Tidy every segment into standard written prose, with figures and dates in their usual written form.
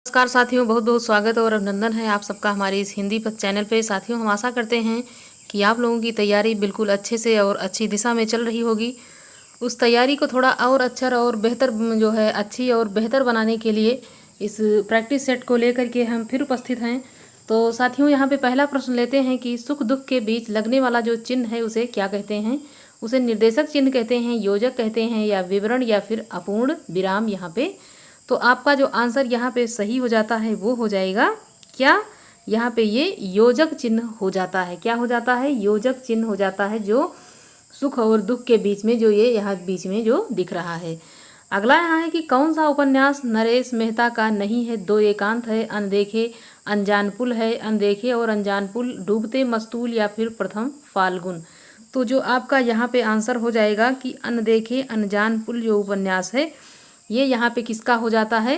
नमस्कार साथियों, बहुत बहुत स्वागत और अभिनंदन है आप सबका हमारे इस हिंदी पथ चैनल पे। साथियों, हम आशा करते हैं कि आप लोगों की तैयारी बिल्कुल अच्छे से और अच्छी दिशा में चल रही होगी। उस तैयारी को थोड़ा और अच्छा और बेहतर जो है अच्छी और बेहतर बनाने के लिए इस प्रैक्टिस सेट को लेकर के हम फिर उपस्थित हैं। तो साथियों, यहाँ पे पहला प्रश्न लेते हैं कि सुख दुख के बीच लगने वाला जो चिन्ह है उसे क्या कहते हैं। उसे निर्देशक चिन्ह कहते हैं, योजक कहते हैं, या विवरण, या फिर अपूर्ण विराम। यहाँ पे तो आपका जो आंसर यहाँ पे सही हो जाता है वो हो जाएगा क्या, यहाँ पे ये योजक चिन्ह हो जाता है। क्या हो जाता है? योजक चिन्ह हो जाता है, जो सुख और दुख के बीच में जो ये यहाँ बीच में जो दिख रहा है। अगला यहाँ है कि कौन सा उपन्यास नरेश मेहता का नहीं है। दो एकांत है, अनदेखे, अनजान पुल है। अनदेखे और अनजान पुल, डूबते मस्तूल, या फिर प्रथम फाल्गुन। तो जो आपका यहाँ पे आंसर हो जाएगा कि अनदेखे अनजान पुल जो उपन्यास है ये यहाँ पे किसका हो जाता है?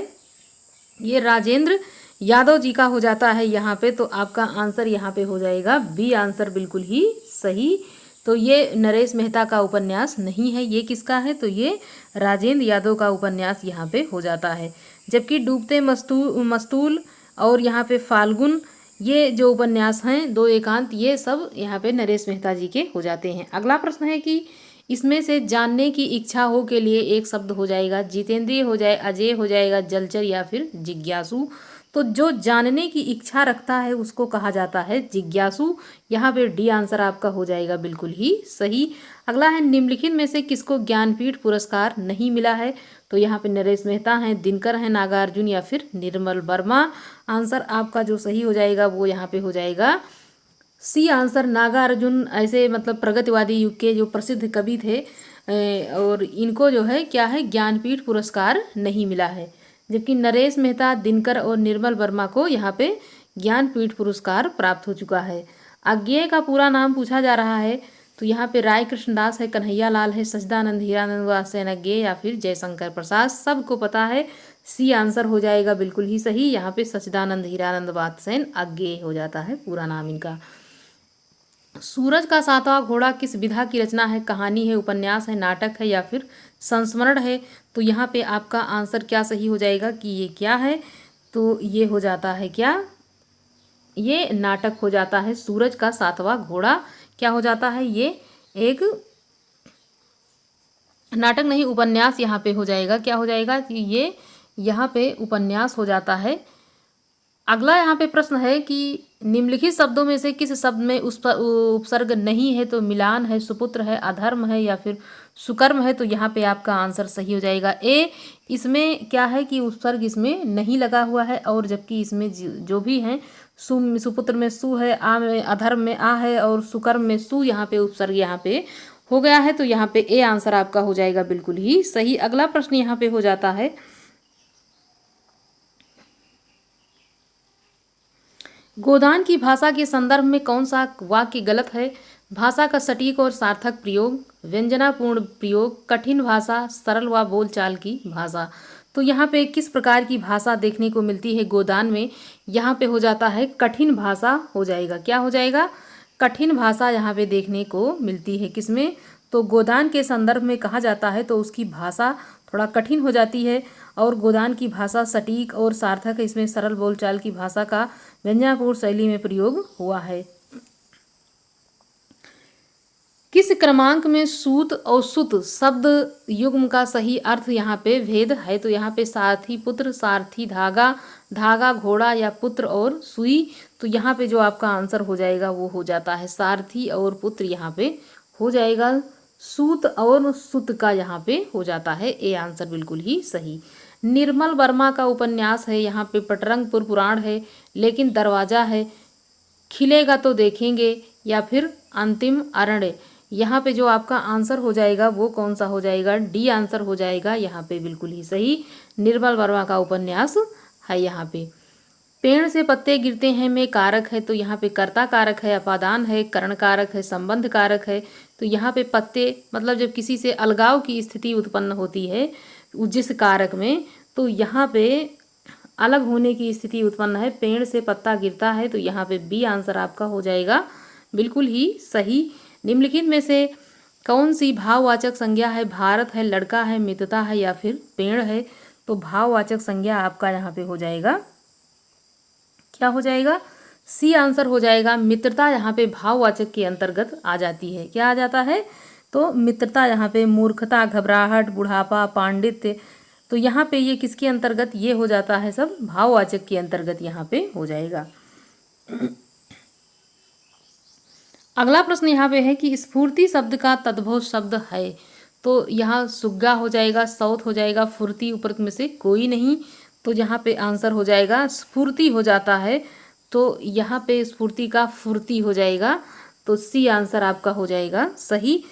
ये राजेंद्र यादव जी का हो जाता है यहाँ पे। तो आपका आंसर यहाँ पे हो जाएगा बी आंसर, बिल्कुल ही सही। तो ये नरेश मेहता का उपन्यास नहीं है। ये किसका है? तो ये राजेंद्र यादव का उपन्यास यहाँ पे हो जाता है। जबकि डूबते मस्तूल और यहाँ पे फाल्गुन, ये जो उपन्यास हैं, दो एकांत, ये सब यहाँ पे नरेश मेहता जी के हो जाते हैं। अगला प्रश्न है कि इसमें से जानने की इच्छा हो के लिए एक शब्द हो जाएगा। जितेंद्रिय हो जाए, अजय हो जाएगा, जलचर, या फिर जिज्ञासु। तो जो जानने की इच्छा रखता है उसको कहा जाता है जिज्ञासु। यहाँ पे डी आंसर आपका हो जाएगा बिल्कुल ही सही। अगला है निम्नलिखित में से किसको ज्ञानपीठ पुरस्कार नहीं मिला है। तो यहाँ पे नरेश मेहता हैं, दिनकर हैं, नागार्जुन, या फिर निर्मल वर्मा। आंसर आपका जो सही हो जाएगा वो यहाँ पे हो जाएगा सी आंसर, नागार्जुन। ऐसे मतलब प्रगतिवादी युग के जो प्रसिद्ध कवि थे और इनको जो है क्या है, ज्ञानपीठ पुरस्कार नहीं मिला है। जबकि नरेश मेहता, दिनकर और निर्मल वर्मा को यहाँ पे ज्ञानपीठ पुरस्कार प्राप्त हो चुका है। अज्ञेय का पूरा नाम पूछा जा रहा है। तो यहाँ पे राय कृष्णदास है, कन्हैया लाल है, सच्चिदानंद हीरानंद वात्सेन अज्ञेय, या फिर जयशंकर प्रसाद। सबको पता है सी आंसर हो जाएगा बिल्कुल ही सही। यहाँ पे सच्चिदानंद हीरानंद वात्सेन अज्ञेय हो जाता है पूरा नाम इनका। सूरज का सातवां घोड़ा किस विधा की रचना है। कहानी है, उपन्यास है, नाटक है, या फिर संस्मरण है। तो यहाँ पे आपका आंसर क्या सही हो जाएगा कि ये क्या है? तो ये हो जाता है क्या, ये नाटक हो जाता है। सूरज का सातवां घोड़ा क्या हो जाता है? ये एक नाटक नहीं, उपन्यास यहाँ पे हो जाएगा। क्या हो जाएगा कि ये यहाँ पे उपन्यास हो जाता है। अगला यहाँ पे प्रश्न है कि निम्नलिखित शब्दों में से किस शब्द में उस पर उपसर्ग नहीं है। तो मिलान है, सुपुत्र है, अधर्म है, या फिर सुकर्म है। तो यहाँ पे आपका आंसर सही हो जाएगा ए। इसमें क्या है कि उपसर्ग इसमें नहीं लगा हुआ है, और जबकि इसमें जो भी हैं, सुपुत्र में सु है, आ में, अधर्म में आ है, और सुकर्म में सु, यहाँ पे उपसर्ग यहाँ पे हो गया है। तो यहाँ पे ए आंसर आपका हो जाएगा बिल्कुल ही सही। अगला प्रश्न यहाँ पे हो जाता है, गोदान की भाषा के संदर्भ में कौन सा वाक्य गलत है। भाषा का सटीक और सार्थक प्रयोग, व्यंजनापूर्ण प्रयोग, कठिन भाषा, सरल व बोलचाल की भाषा। तो यहाँ पे किस प्रकार की भाषा देखने को मिलती है गोदान में? यहाँ पे हो जाता है कठिन भाषा हो जाएगा। क्या हो जाएगा? कठिन भाषा यहाँ पे देखने को मिलती है। किसमें? तो गोदान के संदर्भ में कहा जाता है तो उसकी भाषा थोड़ा कठिन हो जाती है, और गोदान की भाषा सटीक और सार्थक है। इसमें सरल बोलचाल की भाषा का व्यंजनापूर्ण शैली में प्रयोग हुआ है। किस क्रमांक में सूत और सुत शब्द युग्म का सही अर्थ यहाँ पे भेद है। तो यहाँ पे सारथी पुत्र, सारथी धागा, धागा घोड़ा, या पुत्र और सुई। तो यहाँ पे जो आपका आंसर हो जाएगा वो हो जाता है सारथी और पुत्र, यहाँ पे हो जाएगा सूत और सुत का यहाँ पे हो जाता है ए आंसर बिल्कुल ही सही। निर्मल वर्मा का उपन्यास है, यहाँ पे पटरंगपुर पुराण है, लेकिन दरवाजा है, खिलेगा तो देखेंगे, या फिर अंतिम अरण्य। यहाँ पे जो आपका आंसर हो जाएगा वो कौन सा हो जाएगा? डी आंसर हो जाएगा यहाँ पे बिल्कुल ही सही। निर्मल वर्मा का उपन्यास है। यहाँ पे पेड़ से पत्ते गिरते हैं में कारक है। तो यहाँ पे कर्ता कारक है, अपादान है, करण कारक है, संबंध कारक है। तो यहाँ पे पत्ते मतलब जब किसी से अलगाव की स्थिति उत्पन्न होती है जिस कारक में, तो यहाँ पे अलग होने की स्थिति उत्पन्न है, पेड़ से पत्ता गिरता है। तो यहाँ पे बी आंसर आपका हो जाएगा बिल्कुल ही सही। निम्नलिखित में से कौन सी भाववाचक संज्ञा है? भारत है, लड़का है, मित्रता है, या फिर पेड़ है। तो भाववाचक संज्ञा आपका यहाँ पे हो जाएगा क्या हो जाएगा? सी आंसर हो जाएगा। मित्रता यहाँ पे भाववाचक के अंतर्गत आ जाती है। क्या आ जाता है? तो मित्रता यहाँ पे मूर्खता, घबराहट, बुढ़ापा, पांडित्य, तो यहाँ पे ये किसके अंतर्गत ये हो जाता है? सब भाववाचक के अंतर्गत यहाँ पे हो जाएगा। अगला प्रश्न यहाँ पे है कि स्फूर्ति शब्द का तद्भव शब्द है, तो यहाँ सुग्गा हो जाएगा, सौत हो जाएगा, फुर्ती उपरोक्त में से कोई नहीं, तो यहाँ पे आंसर हो जाएगा स्फूर्ति हो जाता है। तो यहाँ पे स्फूर्ति का फुर्ती हो जाएगा, तो सी आंसर आपका हो जाएगा सही।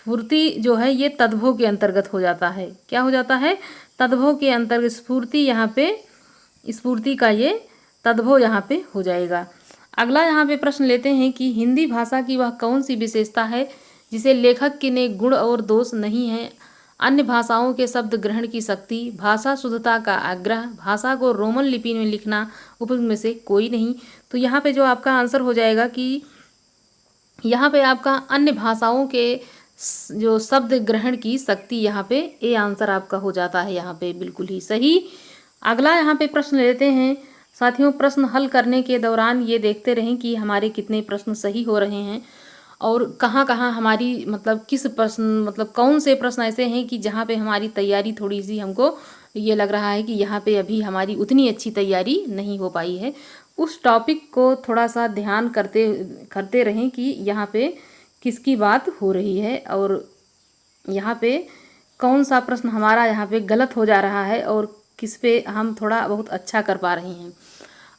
फुर्ती जो है ये तद्भव के अंतर्गत हो जाता है। क्या हो जाता है? तद्भव के अंतर्गत स्फूर्ति, यहाँ पे स्फूर्ति का ये तद्भव यहाँ पे हो जाएगा। अगला यहाँ पे प्रश्न लेते हैं कि हिंदी भाषा की वह कौन सी विशेषता है जिसे लेखक के ने गुण और दोष नहीं है? अन्य भाषाओं के शब्द ग्रहण की शक्ति, भाषा शुद्धता का आग्रह, भाषा को रोमन लिपि में लिखना, उपयुक्त में से कोई नहीं। तो यहाँ पे जो आपका आंसर हो जाएगा कि यहाँ पे आपका अन्य भाषाओं के जो शब्द ग्रहण की शक्ति, यहाँ पे ए आंसर आपका हो जाता है यहाँ पे बिल्कुल ही सही। अगला यहाँ पे प्रश्न लेते हैं साथियों। प्रश्न हल करने के दौरान ये देखते रहें कि हमारे कितने प्रश्न सही हो रहे हैं और कहाँ कहाँ हमारी मतलब किस प्रश्न मतलब कौन से प्रश्न ऐसे हैं कि जहाँ पे हमारी तैयारी थोड़ी सी हमको ये लग रहा है कि यहाँ पे अभी हमारी उतनी अच्छी तैयारी नहीं हो पाई है। उस टॉपिक को थोड़ा सा ध्यान करते रहें कि यहाँ पे किसकी बात हो रही है और यहाँ पे कौन सा प्रश्न हमारा यहाँ पे गलत हो जा रहा है और किस पे हम थोड़ा बहुत अच्छा कर पा रहे हैं।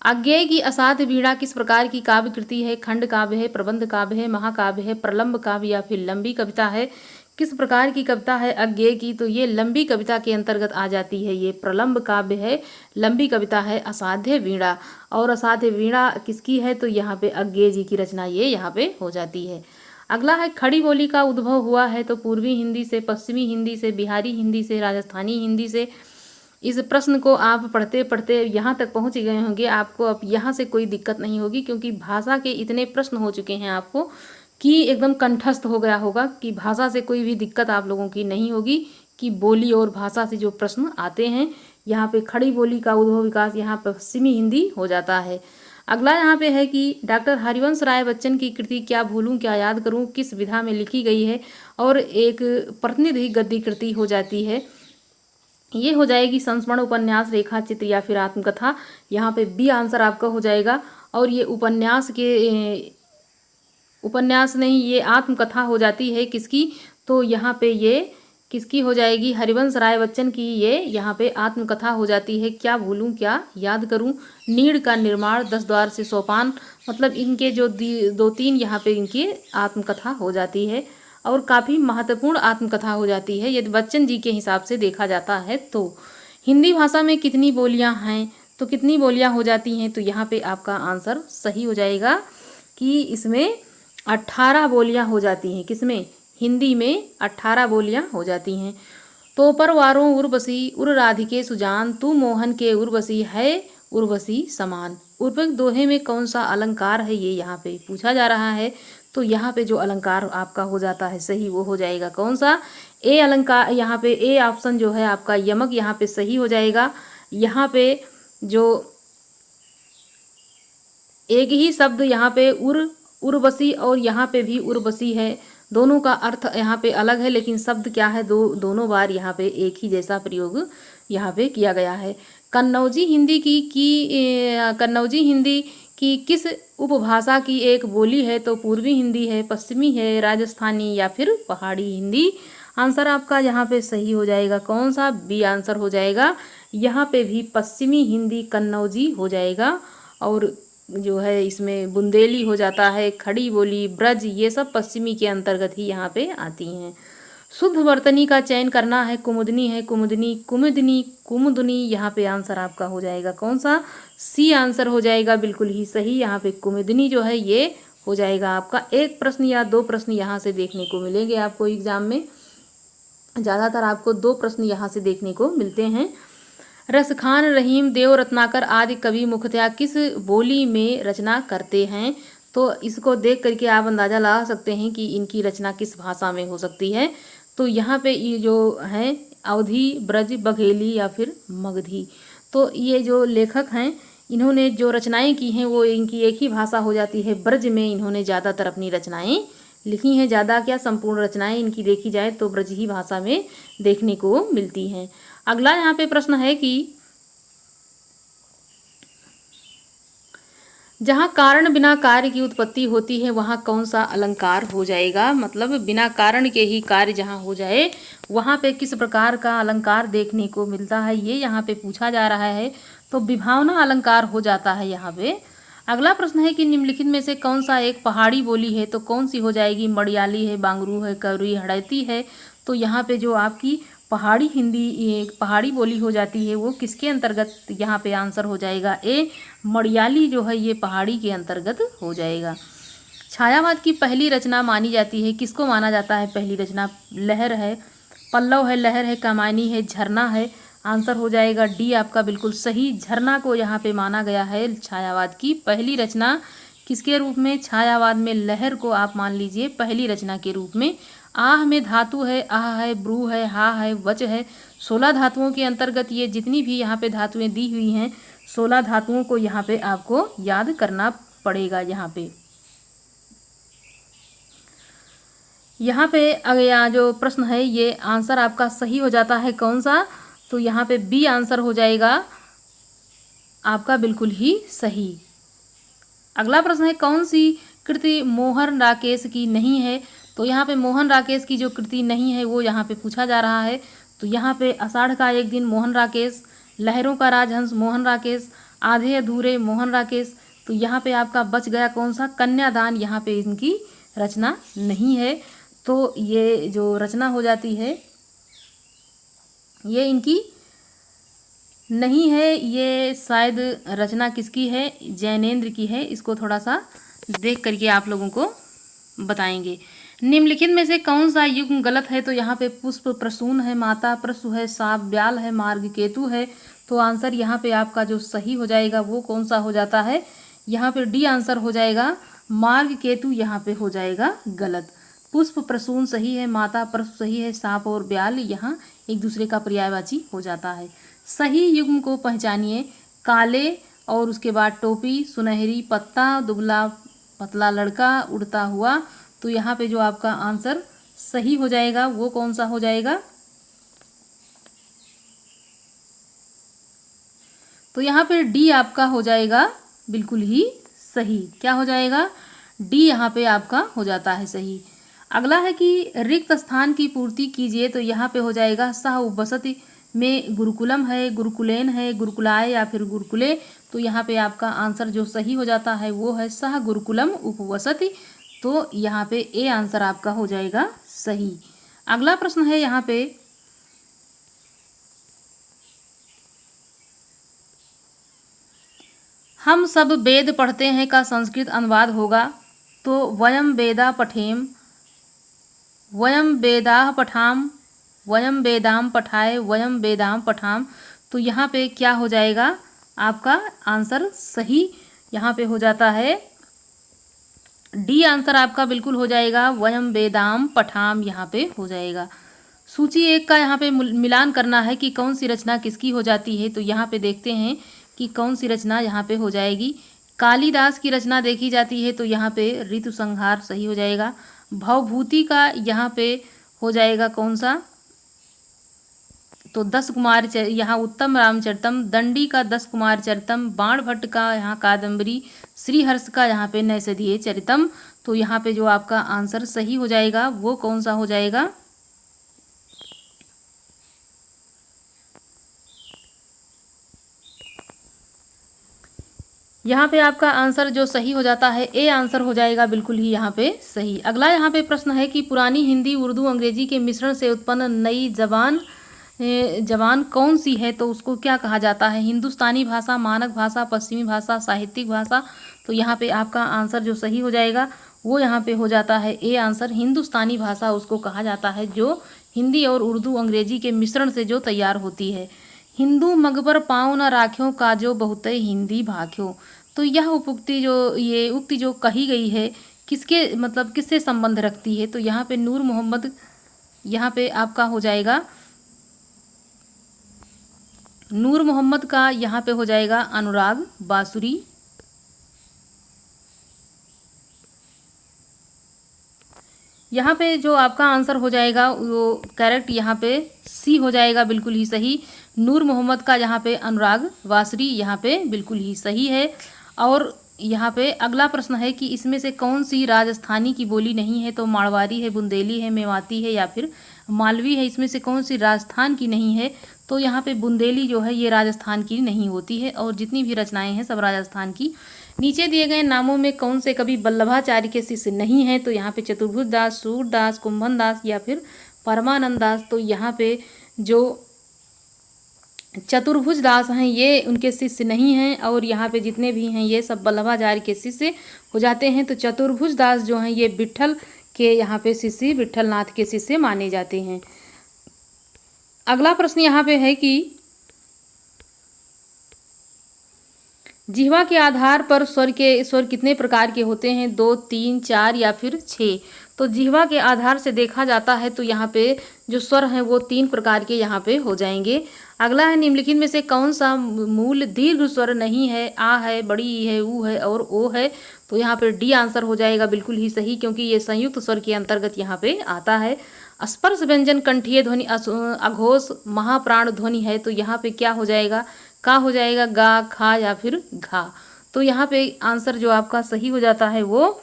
अज्ञेय की असाध्य वीणा किस प्रकार की काव्य कृति है? खंड काव्य है, प्रबंध काव्य है, महाकाव्य है, प्रलंब काव्य या फिर लंबी कविता है? किस प्रकार की कविता है अज्ञेय की? तो ये लंबी कविता के अंतर्गत आ जाती है। ये प्रलंब काव्य है, लंबी कविता है असाध्य वीणा। और असाध्य वीणा किसकी है? तो यहाँ पे अज्ञेय जी की रचना ये यहाँ पे हो जाती है। अगला है खड़ी बोली का उद्भव हुआ है, तो पूर्वी हिंदी से, पश्चिमी हिंदी से, बिहारी हिंदी से, राजस्थानी हिंदी से। इस प्रश्न को आप पढ़ते पढ़ते यहाँ तक पहुँच गए होंगे, आपको अब यहाँ से कोई दिक्कत नहीं होगी क्योंकि भाषा के इतने प्रश्न हो चुके हैं आपको कि एकदम कंठस्थ हो गया होगा कि भाषा से कोई भी दिक्कत आप लोगों की नहीं होगी कि बोली और भाषा से जो प्रश्न आते हैं यहाँ पे खड़ी बोली का उद्भव विकास यहाँ पश्चिमी हिंदी हो जाता है। अगला यहाँ पे है कि डॉक्टर हरिवंश राय बच्चन की कृति क्या भूलूं क्या याद करूं किस विधा में लिखी गई है और एक प्रतिनिधि गद्य कृति हो जाती है। ये हो जाएगी संस्मरण, उपन्यास, रेखा चित्र या फिर आत्मकथा। यहाँ पे बी आंसर आपका हो जाएगा। और ये उपन्यास नहीं, ये आत्मकथा हो जाती है किसकी? तो यहाँ पे ये किसकी हो जाएगी? हरिवंश राय बच्चन की ये यहाँ पे आत्मकथा हो जाती है। क्या भूलूं क्या याद करूं, नीड़ का निर्माण, 10 द्वार से सोपान, मतलब इनके जो 2-3 यहाँ पे इनकी आत्मकथा हो जाती है और काफ़ी महत्वपूर्ण आत्मकथा हो जाती है यदि बच्चन जी के हिसाब से देखा जाता है। तो हिंदी भाषा में कितनी बोलियां हैं? तो कितनी बोलियां हो जाती हैं? तो यहाँ पे आपका आंसर सही हो जाएगा कि इसमें 18 बोलियां हो जाती हैं। किसमें? हिंदी में 18 बोलियां हो जाती हैं। तो परवारों उर्वशी, उर राधिके सुजान, तू मोहन के उर्वशी है उर्वशी समान। उर्वक दोहे में कौन सा अलंकार है? ये यहाँ पे पूछा जा रहा है। तो यहाँ पे जो अलंकार आपका हो जाता है सही वो हो जाएगा कौन सा? ए अलंकार। यहाँ पे ए ऑप्शन जो है आपका यमक यहाँ पे सही हो जाएगा। यहाँ पे जो एक ही शब्द यहाँ पे उर्वशी और यहाँ पे भी उर्वशी है, दोनों का अर्थ यहाँ पे अलग है लेकिन शब्द क्या है? दोनों बार यहाँ पे एक ही जैसा प्रयोग यहाँ पे किया गया है। कन्नौजी हिंदी की किस उपभाषा की एक बोली है? तो पूर्वी हिंदी है, पश्चिमी है, राजस्थानी या फिर पहाड़ी हिंदी। आंसर आपका यहाँ पे सही हो जाएगा कौन सा? बी आंसर हो जाएगा। यहाँ पे भी पश्चिमी हिंदी कन्नौजी हो जाएगा और जो है इसमें बुंदेली हो जाता है, खड़ी बोली, ब्रज, ये सब पश्चिमी के अंतर्गत ही यहाँ पे आती हैं। शुद्ध वर्तनी का चयन करना है, कुमुदनी है, कुमुदनी, कुमुदनी, कुमुदनी। यहाँ पे आंसर आपका हो जाएगा कौन सा? सी आंसर हो जाएगा बिल्कुल ही सही। यहाँ पे कुमुदनी जो है ये हो जाएगा आपका। एक प्रश्न या 2 प्रश्न यहाँ से देखने को मिलेंगे आपको एग्जाम में, ज़्यादातर आपको 2 प्रश्न यहाँ से देखने को मिलते हैं। रसखान, रहीम, देव रत्नाकर आदि कवि मुख्यतः किस बोली में रचना करते हैं? तो इसको देख करके आप अंदाज़ा लगा सकते हैं कि इनकी रचना किस भाषा में हो सकती है। तो यहाँ पे ये जो हैं अवधी, ब्रज, बघेली या फिर मगधी। तो ये जो लेखक हैं इन्होंने जो रचनाएं की हैं वो इनकी एक ही भाषा हो जाती है ब्रज में। इन्होंने ज़्यादातर अपनी रचनाएं लिखी हैं। ज़्यादा क्या, संपूर्ण रचनाएं इनकी देखी जाए तो ब्रज ही भाषा में देखने को मिलती हैं। अगला यहाँ पे प्रश्न है कि जहाँ कारण बिना कार्य की उत्पत्ति होती है वहाँ कौन सा अलंकार हो जाएगा। मतलब बिना कारण के ही कार्य जहाँ हो जाए वहाँ पे किस प्रकार का अलंकार देखने को मिलता है, ये यहाँ पे पूछा जा रहा है। तो विभावना अलंकार हो जाता है यहाँ पे। अगला प्रश्न है कि निम्नलिखित में से कौन सा एक पहाड़ी बोली है, तो कौन सी हो जाएगी। मड़ियाली है, बांगरू है, कवरी हड़ैती है। तो यहाँ पे जो आपकी पहाड़ी हिंदी एक पहाड़ी बोली हो जाती है वो किसके अंतर्गत यहाँ पे आंसर हो जाएगा। ए मड़ियाली जो है ये पहाड़ी के अंतर्गत हो जाएगा। छायावाद की पहली रचना मानी जाती है, किसको माना जाता है पहली रचना। लहर है, पल्लव है, लहर है, कमानी है, झरना है। आंसर हो जाएगा डी आपका बिल्कुल सही। झरना को यहाँ पे माना गया है छायावाद की पहली रचना। किसके रूप में, छायावाद में लहर को आप मान लीजिए पहली रचना के रूप में। आह में धातु है, आह है, ब्रू है, हा है, वच है। 16 धातुओं के अंतर्गत ये जितनी भी यहाँ पे धातुएं दी हुई हैं 16 धातुओं को यहाँ पे आपको याद करना पड़ेगा। यहाँ पे अगला जो प्रश्न है ये आंसर आपका सही हो जाता है कौन सा, तो यहाँ पे बी आंसर हो जाएगा आपका बिल्कुल ही सही। अगला प्रश्न है कौन सी कृति मोहन राकेश की नहीं है। तो यहाँ पे मोहन राकेश की जो कृति नहीं है वो यहाँ पे पूछा जा रहा है। तो यहाँ पे आषाढ़ का एक दिन मोहन राकेश, लहरों का राजहंस मोहन राकेश, आधे अधूरे मोहन राकेश। तो यहाँ पे आपका बच गया कौन सा, कन्यादान। यहाँ पे इनकी रचना नहीं है। तो ये जो रचना हो जाती है ये इनकी नहीं है। ये शायद रचना किसकी है, जैनेन्द्र की है। इसको थोड़ा सा देख करके आप लोगों को बताएंगे। निम्नलिखित में से कौन सा युग्म गलत है। तो यहाँ पे पुष्प प्रसून है, माता प्रसु है, साप ब्याल है, मार्ग केतु है। तो आंसर यहाँ पे आपका जो सही हो जाएगा वो कौन सा हो जाता है, यहाँ पे डी आंसर हो जाएगा। मार्ग केतु यहाँ पे हो जाएगा गलत। पुष्प प्रसून सही है, माता प्रसु सही है, सांप और ब्याल यहाँ एक दूसरे का पर्यायवाची हो जाता है। सही युग्म को पहचानिए। काले और उसके बाद टोपी, सुनहरी, पत्ता, दुबला पतला लड़का, उड़ता हुआ। तो यहाँ पे जो आपका आंसर सही हो जाएगा वो कौन सा हो जाएगा, तो यहाँ पे डी आपका हो जाएगा बिल्कुल ही सही। क्या हो जाएगा, डी यहाँ पे आपका हो जाता है सही। अगला है कि रिक्त स्थान की पूर्ति कीजिए। तो यहाँ पे हो जाएगा सह उपवसति में गुरुकुलम है, गुरुकुलेन है, गुरुकुलाय या फिर गुरुकुले। तो यहाँ पे आपका आंसर जो सही हो जाता है वो है सह गुरुकुलम उपवसति। तो यहाँ पे ए आंसर आपका हो जाएगा सही। अगला प्रश्न है यहाँ पे हम सब वेद पढ़ते हैं का संस्कृत अनुवाद होगा। तो वयम वेदा पठेम, वयम वेदाः पठाम, वयम वेदाम पठाए, वयम वेदाम पठाम। तो यहाँ पे क्या हो जाएगा आपका आंसर सही, यहाँ पे हो जाता है डी आंसर आपका बिल्कुल हो जाएगा। वयम वेदाम पठाम यहाँ पे हो जाएगा। सूची 1 का यहाँ पे मिलान करना है कि कौन सी रचना किसकी हो जाती है। तो यहाँ पे देखते हैं कि कौन सी रचना यहाँ पे हो जाएगी। कालिदास की रचना देखी जाती है तो यहाँ पे ऋतु संहार सही हो जाएगा। भवभूति का यहाँ पे हो जाएगा कौन सा, तो 10 कुमार यहाँ उत्तम रामचरितम, दंडी का 10 कुमार चरितम, बाण भट्ट का यहाँ कादम्बरी, श्रीहर्ष का यहाँ पे नैषधीय चरितम। तो यहाँ पे जो आपका आंसर सही हो जाएगा वो कौन सा हो जाएगा, यहाँ पे आपका आंसर जो सही हो जाता है ए आंसर हो जाएगा बिल्कुल ही यहाँ पे सही। अगला यहाँ पे प्रश्न है कि पुरानी हिंदी, उर्दू, अंग्रेजी के मिश्रण से उत्पन्न नई जबान कौन सी है। तो उसको क्या कहा जाता है, हिंदुस्तानी भाषा, मानक भाषा, पश्चिमी भाषा, साहित्यिक भाषा। तो यहाँ पे आपका आंसर जो सही हो जाएगा वो यहाँ पे हो जाता है ए आंसर। हिंदुस्तानी भाषा उसको कहा जाता है जो हिंदी और उर्दू अंग्रेजी के मिश्रण से जो तैयार होती है। हिंदू मगबर पाँव न राख्यों काजो बहुत हिंदी भाख्यो। तो यह उक्ति जो कही गई है किसके मतलब किससे संबंध रखती है। तो यहाँ पे नूर मोहम्मद यहाँ पे आपका हो जाएगा नूर मोहम्मद का यहाँ पे हो जाएगा अनुराग बासुरी। यहाँ पे जो आपका आंसर हो जाएगा वो करेक्ट यहाँ पे सी हो जाएगा, बिल्कुल ही सही। नूर मोहम्मद का यहाँ पे अनुराग बासुरी यहाँ पे बिल्कुल ही सही है। और यहाँ पे अगला प्रश्न है कि इसमें से कौन सी राजस्थानी की बोली नहीं है? तो मारवाड़ी है, बुंदेली है, मेवाती है या फिर मालवी है। इसमें से कौन सी राजस्थान की नहीं है? तो यहाँ पे बुंदेली जो है ये राजस्थान की नहीं होती है और जितनी भी रचनाएं हैं सब राजस्थान की। नीचे दिए गए नामों में कौन से कवि वल्लभाचार्य के शिष्य नहीं है? तो यहाँ पे चतुर्भुज दास, सूरदास, कुंभन दास या फिर परमानंद दास। तो यहाँ पे जो चतुर्भुज दास हैं ये उनके शिष्य नहीं हैं और यहाँ पे जितने भी हैं ये सब वल्लभाचार्य के शिष्य हो जाते हैं। तो चतुर्भुज दास जो हैं ये विट्ठल के यहाँ पे शिष्य, विट्ठल नाथ के शिष्य माने जाते हैं। अगला प्रश्न यहाँ पे है कि जिह्वा के आधार पर स्वर कितने प्रकार के होते हैं? 2, 3, 4 या फिर 6। तो जिह्वा के आधार से देखा जाता है तो यहाँ पे जो स्वर हैं वो 3 प्रकार के यहाँ पे हो जाएंगे। अगला है निम्नलिखित में से कौन सा मूल दीर्घ स्वर नहीं है? आ है, बड़ी ई है, ऊ है और ओ है। तो यहाँ पे डी आंसर हो जाएगा बिल्कुल ही सही, क्योंकि ये संयुक्त स्वर के अंतर्गत यहाँ पे आता है। स्पर्श व्यंजन कंठीय ध्वनि अघोष महाप्राण ध्वनि है। तो यहाँ पे क्या हो जाएगा? का हो जाएगा, गा, खा या फिर घा। तो यहाँ पे आंसर जो आपका सही हो जाता है वो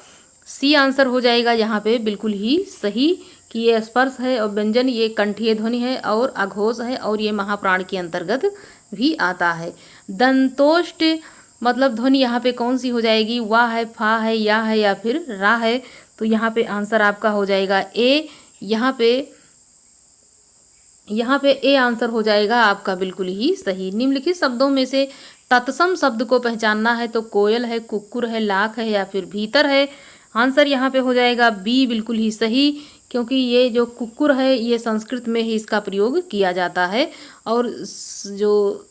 सी आंसर हो जाएगा यहाँ पे बिल्कुल ही सही, कि ये स्पर्श है और व्यंजन ये कंठीय ध्वनि है और अघोष है और ये महाप्राण के अंतर्गत भी आता है। दंतोष्ट मतलब ध्वनि यहाँ पे कौन सी हो जाएगी? वाह है, फा है, या है या फिर रा है। तो यहाँ पे आंसर आपका हो जाएगा ए। यहाँ पे ए आंसर हो जाएगा आपका बिल्कुल ही सही। निम्नलिखित शब्दों में से तत्सम शब्द को पहचानना है। तो कोयल है, कुक्कुर है, लाख है या फिर भीतर है। आंसर यहाँ पे हो जाएगा बी बिल्कुल ही सही, क्योंकि ये जो कुक्कुर है ये संस्कृत में ही इसका प्रयोग किया जाता है और जो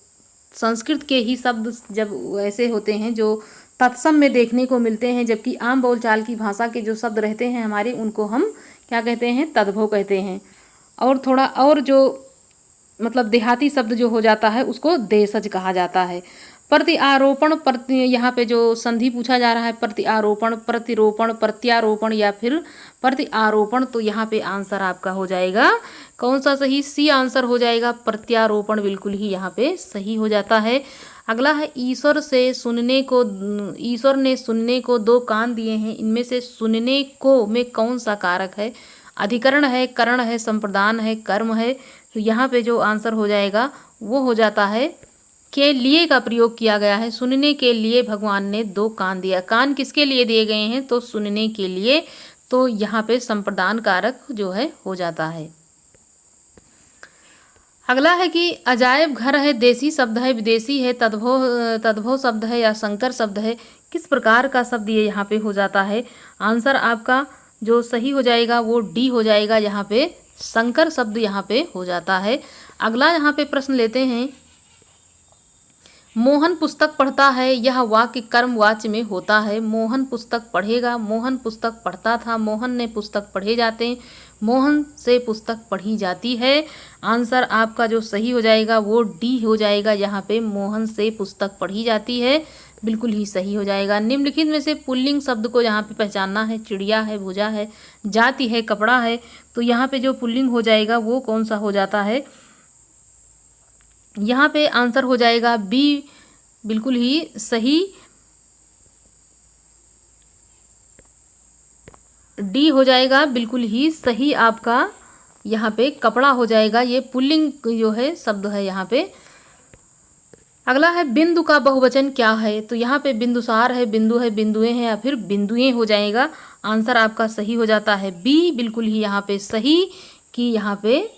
संस्कृत के ही शब्द जब ऐसे होते हैं जो तत्सम में देखने को मिलते हैं, जबकि आम बोलचाल की भाषा के जो शब्द रहते हैं हमारे उनको हम क्या कहते हैं? तद्भव कहते हैं। और थोड़ा और जो मतलब देहाती शब्द जो हो जाता है उसको देशज कहा जाता है। प्रत्यारोपण यहाँ पे जो संधि पूछा जा रहा है, प्रत्यारोपण, प्रतिरोपण, प्रत्यारोपण या फिर प्रत्यारोपण। तो यहाँ पे आंसर आपका हो जाएगा कौन सा सही? सी आंसर हो जाएगा, प्रत्यारोपण बिल्कुल ही यहाँ पे सही हो जाता है। अगला है ईश्वर ने सुनने को 2 कान दिए हैं। इनमें से सुनने को में कौन सा कारक है? अधिकरण है, करण है, संप्रदान है, कर्म है। तो यहाँ पे जो आंसर हो जाएगा वो हो जाता है के लिए का प्रयोग किया गया है। सुनने के लिए भगवान ने 2 कान दिया। कान किसके लिए दिए गए हैं? तो सुनने के लिए। तो यहाँ पे संप्रदान कारक जो है हो जाता है। अगला है कि अजायब घर है, देसी शब्द है, विदेशी है, तद्भव शब्द है या संकर शब्द है। किस प्रकार का शब्द ये यहाँ पे हो जाता है? आंसर आपका जो सही हो जाएगा वो डी हो जाएगा। यहाँ पे संकर शब्द यहाँ पे हो जाता है। अगला यहाँ पे प्रश्न लेते हैं, मोहन पुस्तक पढ़ता है, यह वाक्य कर्म वाच्य में होता है। मोहन पुस्तक पढ़ेगा, मोहन पुस्तक पढ़ता था, मोहन ने पुस्तक पढ़े जाते, मोहन से पुस्तक पढ़ी जाती है। आंसर आपका जो सही हो जाएगा वो डी हो जाएगा। यहाँ पे मोहन से पुस्तक पढ़ी जाती है बिल्कुल ही सही हो जाएगा। निम्नलिखित में से पुल्लिंग शब्द को यहाँ पे पहचानना है। चिड़िया है, भुजा है, जाति है, कपड़ा है। तो यहाँ पे जो पुल्लिंग हो जाएगा वो कौन सा हो जाता है? यहाँ पे आंसर हो जाएगा बी बिल्कुल ही सही, डी हो जाएगा बिल्कुल ही सही आपका। यहाँ पे कपड़ा हो जाएगा, ये पुल्लिंग जो है शब्द है यहाँ पे। अगला है बिंदु का बहुवचन क्या है? तो यहाँ पे बिंदुसार है, बिंदु है, बिंदुएं हैं या फिर बिंदुएं हो जाएगा। आंसर आपका सही हो जाता है बी बिल्कुल ही यहाँ पे सही, कि यहाँ पे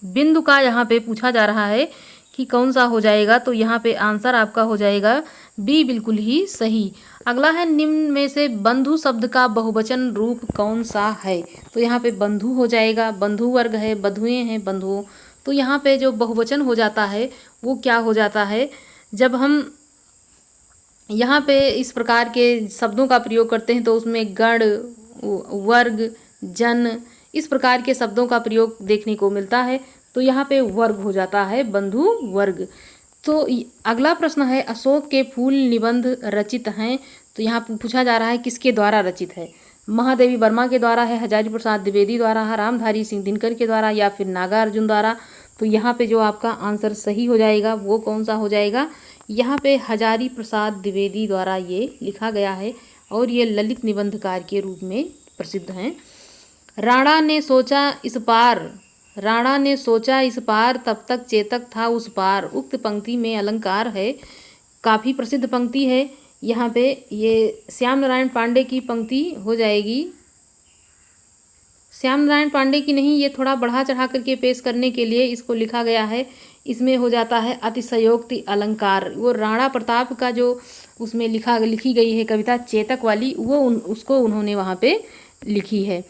बिंदु का यहाँ पे पूछा जा रहा है कि कौन सा हो जाएगा। तो यहाँ पे आंसर आपका हो जाएगा बी बिल्कुल ही सही। अगला है निम्न में से बंधु शब्द का बहुवचन रूप कौन सा है? तो यहाँ पे बंधु हो जाएगा, बंधु वर्ग है, बधुएं हैं, बंधुओं। तो यहाँ पे जो बहुवचन हो जाता है वो क्या हो जाता है? जब हम यहाँ पे इस प्रकार के शब्दों का प्रयोग करते हैं तो उसमें गण, वर्ग, जन इस प्रकार के शब्दों का प्रयोग देखने को मिलता है। तो यहाँ पे वर्ग हो जाता है बंधु वर्ग। तो अगला प्रश्न है अशोक के फूल निबंध रचित हैं, तो यहाँ पूछा जा रहा है किसके द्वारा रचित है। महादेवी वर्मा के द्वारा है, हजारी प्रसाद द्विवेदी द्वारा है, रामधारी सिंह दिनकर के द्वारा या फिर नागार्जुन द्वारा। तो यहाँ पे जो आपका आंसर सही हो जाएगा वो कौन सा हो जाएगा, यहाँ पे हजारी प्रसाद द्विवेदी द्वारा ये लिखा गया है और ये ललित निबंधकार के रूप में प्रसिद्ध हैं। राणा ने सोचा इस पार तब तक चेतक था उस पार, उक्त पंक्ति में अलंकार है, काफ़ी प्रसिद्ध पंक्ति है। यहाँ पे ये श्याम नारायण पांडे की पंक्ति हो जाएगी, श्याम नारायण पांडे की नहीं, ये थोड़ा बढ़ा चढ़ा करके पेश करने के लिए इसको लिखा गया है। इसमें हो जाता है अतिशयोक्ति अलंकार। वो राणा प्रताप का जो उसमें लिखी गई है कविता चेतक वाली, वो उसको उन्होंने वहाँ पे लिखी है।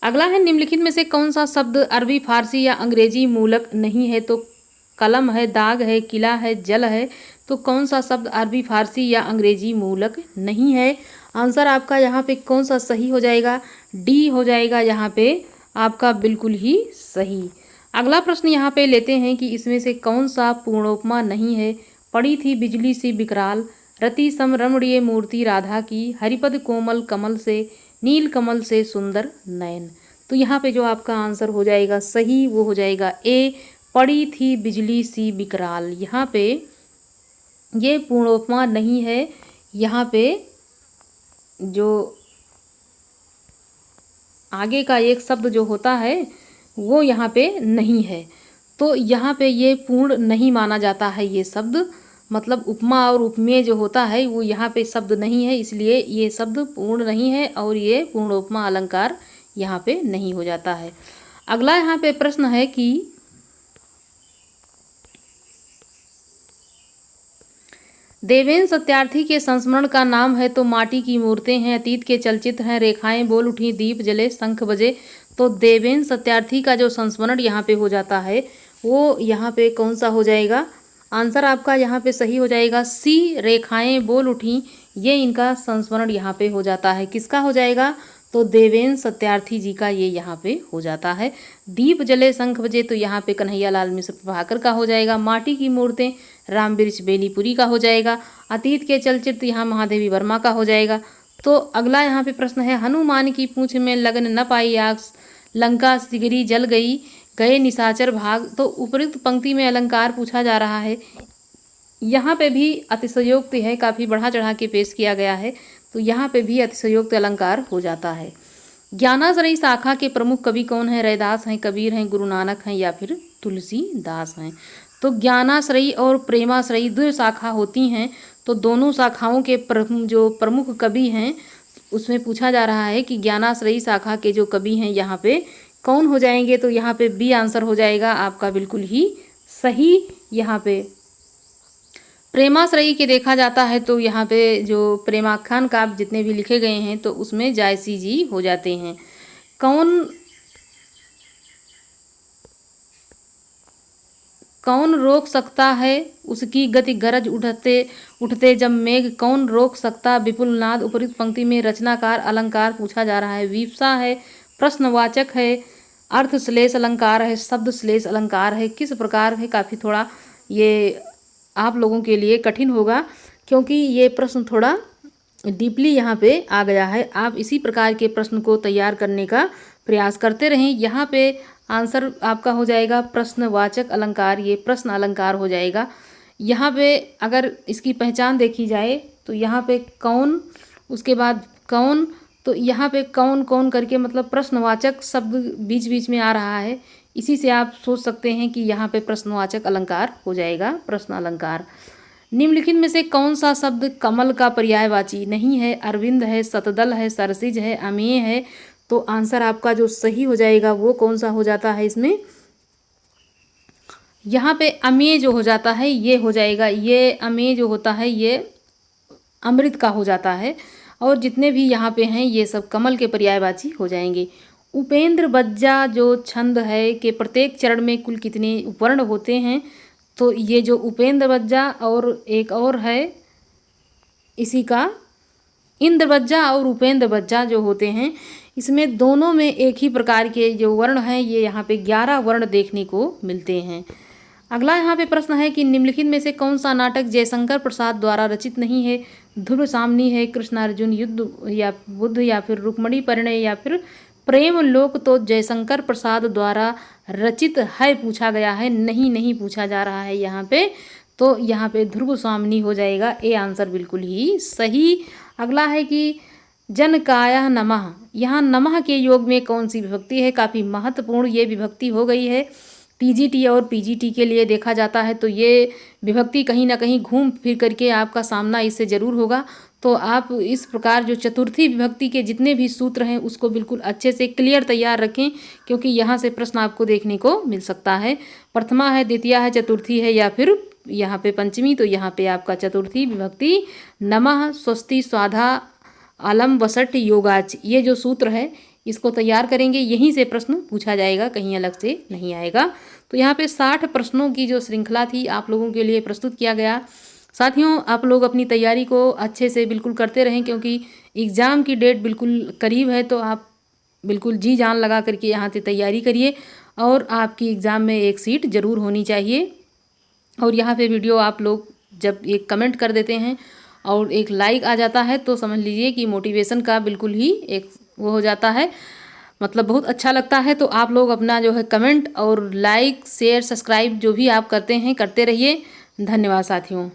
अगला है निम्नलिखित में से कौन सा शब्द अरबी फारसी या अंग्रेजी मूलक नहीं है। तो कलम है, दाग है, किला है, जल है। तो कौन सा शब्द अरबी फारसी या अंग्रेजी मूलक नहीं है। आंसर आपका यहाँ पे कौन सा सही हो जाएगा, डी हो जाएगा यहाँ पे आपका बिल्कुल ही सही। अगला प्रश्न यहाँ पे लेते हैं कि इसमें से कौन सा पूर्णोपमा नहीं है। पड़ी थी बिजली सी बिकराल, रति सम रमणीय मूर्ति राधा की, हरिपद कोमल कमल से, नील कमल से सुंदर नयन। तो यहाँ पे जो आपका आंसर हो जाएगा सही वो हो जाएगा ए, पड़ी थी बिजली सी बिकराल। यहाँ पे ये पूर्णोपमा नहीं है, यहाँ पे जो आगे का एक शब्द जो होता है वो यहाँ पे नहीं है, तो यहाँ पे ये पूर्ण नहीं माना जाता है। ये शब्द मतलब उपमा और उपमेय जो होता है वो यहाँ पे शब्द नहीं है, इसलिए ये शब्द पूर्ण नहीं है और ये पूर्णोपमा अलंकार यहाँ पे नहीं हो जाता है। अगला यहाँ पे प्रश्न है कि देवेंद्र सत्यार्थी के संस्मरण का नाम है। तो माटी की मूर्तें हैं, अतीत के चलचित्र हैं, रेखाएं बोल उठी, दीप जले, शंख बजे। तो देवेंद्र सत्यार्थी का जो संस्मरण यहाँ पे हो जाता है वो यहाँ पे कौन सा हो जाएगा, आंसर आपका यहाँ पे सही हो जाएगा सी, रेखाएं बोल उठी। ये इनका संस्मरण यहाँ पे हो जाता है। किसका हो जाएगा, तो देवेंद्र सत्यार्थी जी का ये यहाँ पे हो जाता है। दीप जले शंख बजे तो यहाँ पे कन्हैया लाल मिश्र प्रभाकर का हो जाएगा। माटी की मूर्तें राम वृक्ष बेनीपुरी का हो जाएगा। अतीत के चलचित्र यहाँ महादेवी वर्मा का हो जाएगा। तो अगला यहाँ पे प्रश्न है हनुमान की पूंछ में लगन न पाई आग, लंका सिगरी जल गई, गए निशाचर भाग। तो उपयुक्त पंक्ति में अलंकार पूछा जा रहा है। यहाँ पे भी अतिशयोक्ति है, काफ़ी बढ़ा चढ़ा के पेश किया गया है, तो यहाँ पे भी अतिशयोक्ति अलंकार हो जाता है। ज्ञानाश्रयी शाखा के प्रमुख कवि कौन है, रैदास हैं, कबीर हैं, गुरु नानक हैं या फिर तुलसीदास हैं। तो ज्ञानाश्रयी और प्रेमाश्रयी दो शाखा होती हैं, तो दोनों शाखाओं के जो प्रमुख कवि हैं उसमें पूछा जा रहा है कि ज्ञानाश्रयी शाखा के जो कवि हैं यहाँ पे कौन हो जाएंगे। तो यहाँ पे बी आंसर हो जाएगा आपका बिल्कुल ही सही। यहाँ पे प्रेमाश्रयी के देखा जाता है तो यहाँ पे जो प्रेमाख्यान काव्य जितने भी लिखे गए हैं तो उसमें जायसी जी हो जाते हैं। कौन रोक सकता है उसकी गति गरज उठते उठते जब मेघ, कौन रोक सकता विपुल नाद। उपयुक्त पंक्ति में रचनाकार अलंकार पूछा जा रहा है। विवसा है, प्रश्नवाचक है, अर्थ श्लेष अलंकार है, शब्द श्लेष अलंकार है। किस प्रकार है, काफ़ी थोड़ा ये आप लोगों के लिए कठिन होगा क्योंकि ये प्रश्न थोड़ा डीपली यहाँ पे आ गया है। आप इसी प्रकार के प्रश्न को तैयार करने का प्रयास करते रहें। यहाँ पे आंसर आपका हो जाएगा प्रश्नवाचक अलंकार, ये प्रश्न अलंकार हो जाएगा। यहाँ पे अगर इसकी पहचान देखी जाए तो यहाँ पे कौन, उसके बाद कौन, तो यहाँ पे कौन कौन करके मतलब प्रश्नवाचक शब्द बीच बीच में आ रहा है, इसी से आप सोच सकते हैं कि यहाँ पे प्रश्नवाचक अलंकार हो जाएगा, प्रश्न अलंकार। निम्नलिखित में से कौन सा शब्द कमल का पर्यायवाची नहीं है, अरविंद है, शतदल है, सरसिज है, अमेय है। तो आंसर आपका जो सही हो जाएगा वो कौन सा हो जाता है इसमें, यहाँ पे अमेय जो हो जाता है ये हो जाएगा, ये अमेय जो होता है ये अमृत का हो जाता है और जितने भी यहाँ पे हैं ये सब कमल के पर्यायवाची हो जाएंगे। उपेंद्र बज्जा जो छंद है कि प्रत्येक चरण में कुल कितने वर्ण होते हैं, तो ये जो उपेंद्र बज्जा और एक और है इसी का इंद्र बज्जा और उपेंद्र बज्जा जो होते हैं इसमें दोनों में एक ही प्रकार के जो वर्ण हैं ये यहाँ पे 11 वर्ण देखने को मिलते हैं। अगला यहाँ पे प्रश्न है कि निम्नलिखित में से कौन सा नाटक जयशंकर प्रसाद द्वारा रचित नहीं है। ध्रुव सामनी है, कृष्णार्जुन युद्ध या बुद्ध या फिर रुक्मणी परिणय या फिर प्रेम लोक तो जयशंकर प्रसाद द्वारा रचित है पूछा गया है, नहीं पूछा जा रहा है यहाँ पे। तो यहाँ पे ध्रुव स्वामिनी हो जाएगा, ए आंसर बिल्कुल ही सही। अगला है कि जनकाया नमः, यहाँ नमः के योग में कौन सी विभक्ति है। काफ़ी महत्वपूर्ण ये विभक्ति हो गई है। टीजीटी और पीजीटी के लिए देखा जाता है तो ये विभक्ति कहीं ना कहीं घूम फिर करके आपका सामना इससे ज़रूर होगा। तो आप इस प्रकार जो चतुर्थी विभक्ति के जितने भी सूत्र हैं उसको बिल्कुल अच्छे से क्लियर तैयार रखें, क्योंकि यहाँ से प्रश्न आपको देखने को मिल सकता है। प्रथमा है, द्वितीया है, चतुर्थी है या फिर यहाँ पे पंचमी। तो यहाँ पे आपका चतुर्थी विभक्ति नमः स्वस्ति स्वाधा अलम वसट योगाच, ये जो सूत्र है इसको तैयार करेंगे, यहीं से प्रश्न पूछा जाएगा, कहीं अलग से नहीं आएगा। तो यहाँ पे 60 प्रश्नों की जो श्रृंखला थी आप लोगों के लिए प्रस्तुत किया गया। साथियों, आप लोग अपनी तैयारी को अच्छे से बिल्कुल करते रहें, क्योंकि एग्ज़ाम की डेट बिल्कुल करीब है। तो आप बिल्कुल जी जान लगा करके यहाँ से तैयारी करिए और आपकी एग्ज़ाम में एक सीट ज़रूर होनी चाहिए। और यहाँ पे वीडियो आप लोग जब एक कमेंट कर देते हैं और एक लाइक आ जाता है तो समझ लीजिए कि मोटिवेशन का बिल्कुल ही एक वो हो जाता है, मतलब बहुत अच्छा लगता है। तो आप लोग अपना जो है कमेंट और लाइक शेयर सब्सक्राइब जो भी आप करते हैं करते रहिए। धन्यवाद साथियों।